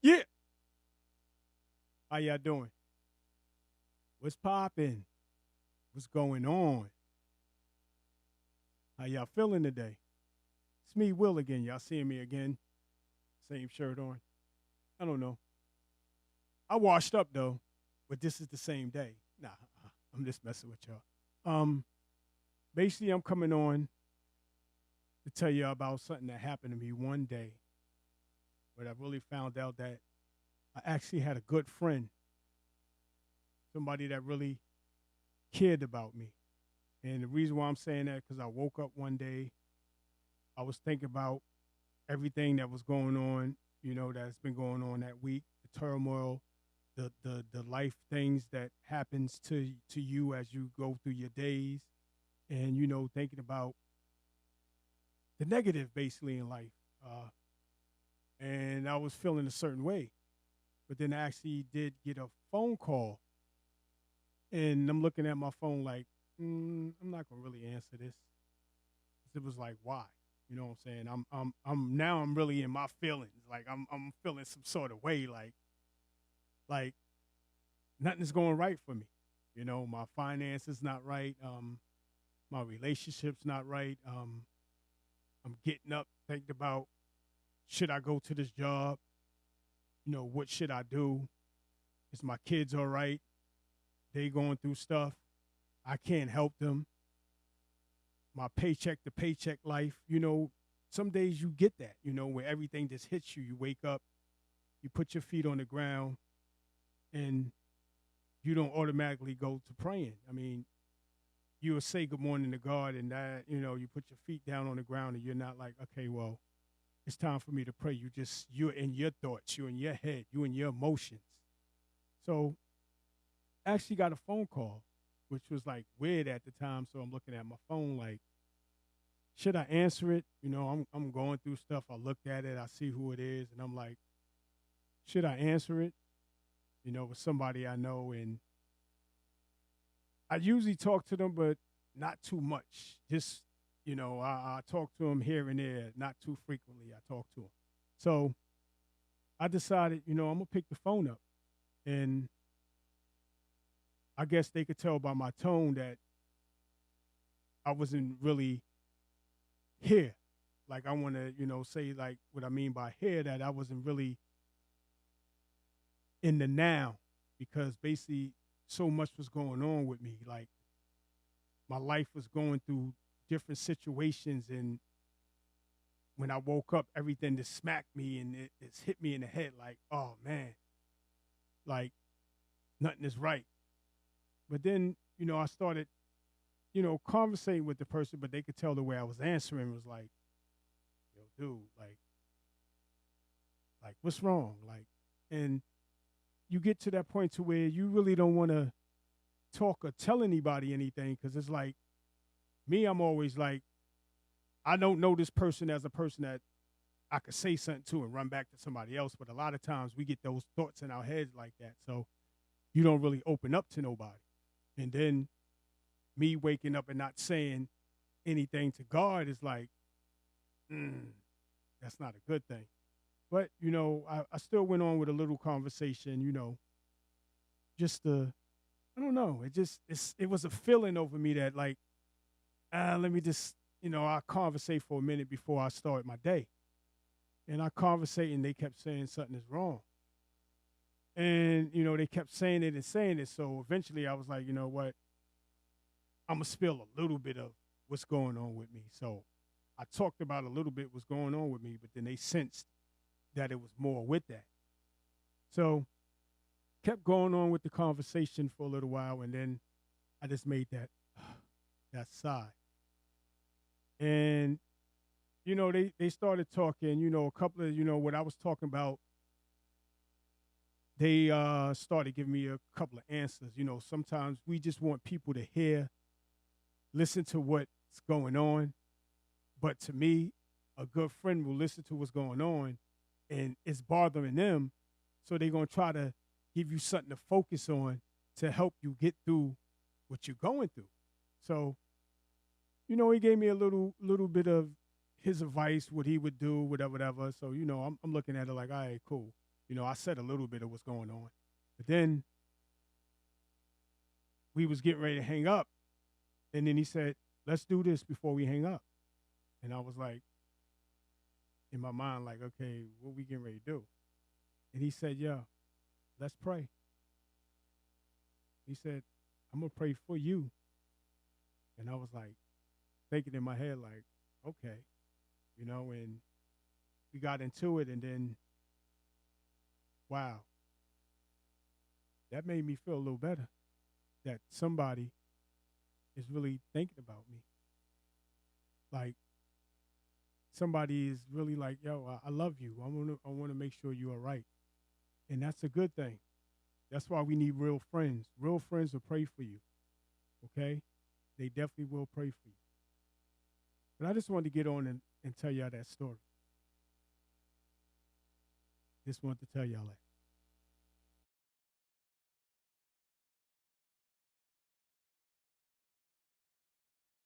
Yeah. How y'all doing? What's popping? What's going on? How y'all feeling today? It's me, Will, again. Y'all seeing me again? Same shirt on. I don't know. I washed up though, but this is the same day. Nah, I'm just messing with y'all. Um, Basically, I'm coming on to tell you about something that happened to me one day, but I really found out that I actually had a good friend, somebody that really cared about me. And the reason why I'm saying that because I woke up one day, I was thinking about everything that was going on, that's been going on that week, the turmoil, the life things that happens to you as you go through your days, and thinking about the negative basically in life. And I was feeling a certain way, but then I actually did get a phone call, and I'm looking at my phone like, I'm not gonna really answer this. It was like, why? You know what I'm saying? I'm really in my feelings. Like I'm feeling some sort of way. Like nothing's going right for me. My finances not right. My relationship's not right. I'm getting up thinking about, should I go to this job? What should I do? Is my kids all right? They going through stuff. I can't help them. My paycheck to paycheck life. Some days you get that, where everything just hits you. You wake up, you put your feet on the ground, and you don't automatically go to praying. I mean, you will say good morning to God, and that, you put your feet down on the ground, and you're not like, okay, well, it's time for me to pray. You're in your thoughts, you're in your head, you in your emotions. So I actually got a phone call, which was like weird at the time. So I'm looking at my phone like, should I answer it? I'm going through stuff. I looked at it, I see who it is, and I'm like, should I answer it? With somebody I know, and I usually talk to them, but not too much. Just, I talk to them here and there, not too frequently. I talk to them. So I decided, I'm gonna pick the phone up, and I guess they could tell by my tone that I wasn't really here. Like I want to, say like what I mean by here, that I wasn't really in the now, because basically so much was going on with me. Like my life was going through different situations, and when I woke up, everything just smacked me, and it's hit me in the head like, oh man, like nothing is right. But then, I started, conversating with the person, but they could tell the way I was answering was like, yo, dude, like what's wrong? Like, and you get to that point to where you really don't want to talk or tell anybody anything, because it's like me, I'm always like, I don't know this person as a person that I could say something to and run back to somebody else. But a lot of times we get those thoughts in our heads like that. So you don't really open up to nobody. And then me waking up and not saying anything to God is like, mm, that's not a good thing. But, I still went on with a little conversation, just to, I don't know. It was a feeling over me that like, let me just, I conversate for a minute before I start my day. And I conversate, and they kept saying something is wrong. And, they kept saying it and saying it. So eventually I was like, you know what? I'm going to spill a little bit of what's going on with me. So I talked about a little bit what's going on with me, but then they sensed that it was more with that. So kept going on with the conversation for a little while, and then I just made that sigh. And, they started talking, a couple of, what I was talking about, they started giving me a couple of answers. Sometimes we just want people to hear, listen to what's going on. But to me, a good friend will listen to what's going on, and it's bothering them. So they're going to try to give you something to focus on to help you get through what you're going through. So, he gave me a little bit of his advice, what he would do, whatever, whatever. So, I'm looking at it like, all right, cool. I said a little bit of what's going on. But then we was getting ready to hang up, and then he said, "Let's do this before we hang up." And I was like, in my mind, like, okay, what we getting ready to do? And he said, "Yeah, let's pray." He said, "I'm gonna pray for you." And I was like, thinking in my head, like, okay, and we got into it, and then, wow, that made me feel a little better that somebody is really thinking about me. Like, somebody is really like, yo, I love you. I want to make sure you are right. And that's a good thing. That's why we need real friends. Real friends will pray for you. Okay? They definitely will pray for you. But I just wanted to get on and tell y'all that story. Just wanted to tell y'all that.